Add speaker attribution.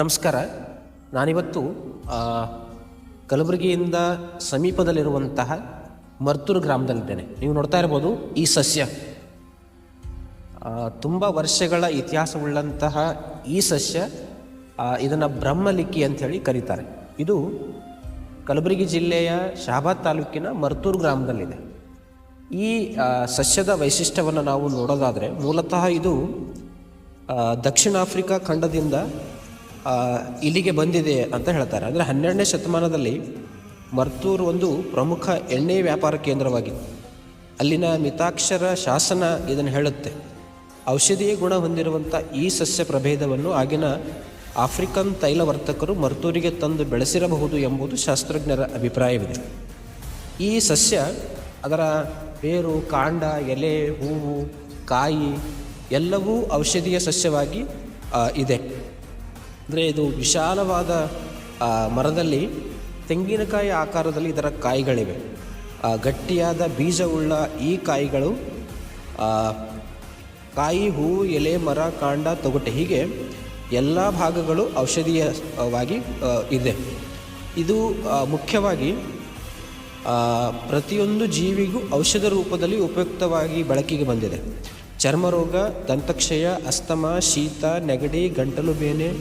Speaker 1: ನಮಸ್ಕಾರ. ನಾನಿವತ್ತು ಕಲಬುರಗಿಯಿಂದ ಸಮೀಪದಲ್ಲಿರುವಂತಹ ಮರ್ತೂರು ಗ್ರಾಮದಲ್ಲಿದ್ದೇನೆ. ನೀವು ನೋಡ್ತಾ ಇರ್ಬೋದು ಈ ಸಸ್ಯ ತುಂಬ ವರ್ಷಗಳ ಇತಿಹಾಸವುಳ್ಳಂತಹ ಈ ಸಸ್ಯ ಇದನ್ನು ಬ್ರಹ್ಮಲಿಕ್ಕಿ ಅಂಥೇಳಿ ಕರೀತಾರೆ. ಇದು ಕಲಬುರಗಿ ಜಿಲ್ಲೆಯ ಶಹಾಬಾದ್ ತಾಲೂಕಿನ ಮರ್ತೂರು ಗ್ರಾಮದಲ್ಲಿದೆ. ಈ ಸಸ್ಯದ ವೈಶಿಷ್ಟ್ಯವನ್ನು ನಾವು ನೋಡೋದಾದರೆ ಮೂಲತಃ ಇದು ದಕ್ಷಿಣ ಆಫ್ರಿಕಾ ಖಂಡದಿಂದ ಇಲ್ಲಿಗೆ ಬಂದಿದೆ ಅಂತ ಹೇಳ್ತಾರೆ. ಅಂದರೆ 12ನೇ ಶತಮಾನದಲ್ಲಿ ಮರ್ತೂರು ಒಂದು ಪ್ರಮುಖ ಎಣ್ಣೆ ವ್ಯಾಪಾರ ಕೇಂದ್ರವಾಗಿತ್ತು. ಅಲ್ಲಿನ ಮಿತಾಕ್ಷರ ಶಾಸನ ಇದನ್ನು ಹೇಳುತ್ತೆ. ಔಷಧೀಯ ಗುಣ ಹೊಂದಿರುವಂಥ ಈ ಸಸ್ಯ ಪ್ರಭೇದವನ್ನು ಆಗಿನ ಆಫ್ರಿಕನ್ ತೈಲವರ್ತಕರು ಮರ್ತೂರಿಗೆ ತಂದು ಬೆಳೆಸಿರಬಹುದು ಎಂಬುದು ಶಾಸ್ತ್ರಜ್ಞರ ಅಭಿಪ್ರಾಯವಿದೆ. ಈ ಸಸ್ಯ ಅದರ ಬೇರು, ಕಾಂಡ, ಎಲೆ, ಹೂವು, ಕಾಯಿ ಎಲ್ಲವೂ ಔಷಧೀಯ ಸಸ್ಯವಾಗಿ ಇದೆ. ಅಂದರೆ ಇದು ವಿಶಾಲವಾದ ಮರದಲ್ಲಿ ತೆಂಗಿನಕಾಯಿ ಆಕಾರದಲ್ಲಿ ಇದರ ಕಾಯಿಗಳಿವೆ. ಗಟ್ಟಿಯಾದ ಬೀಜವುಳ್ಳ ಈ ಕಾಯಿಗಳು ಕಾಯಿ, ಹೂವು, ಎಲೆ, ಮರ, ಕಾಂಡ, ತೊಗಟೆ ಹೀಗೆ ಎಲ್ಲ ಭಾಗಗಳು ಔಷಧೀಯವಾಗಿ ಇದೆ. ಇದು ಮುಖ್ಯವಾಗಿ ಪ್ರತಿಯೊಂದು ಜೀವಿಗೂ ಔಷಧ ರೂಪದಲ್ಲಿ ಉಪಯುಕ್ತವಾಗಿ ಬಳಕೆಗೆ ಬಂದಿದೆ. ಚರ್ಮರೋಗ, ದಂತಕ್ಷಯ, ಅಸ್ತಮ, ಶೀತ, ನೆಗಡಿ, ಗಂಟಲು ಬೇನೆ,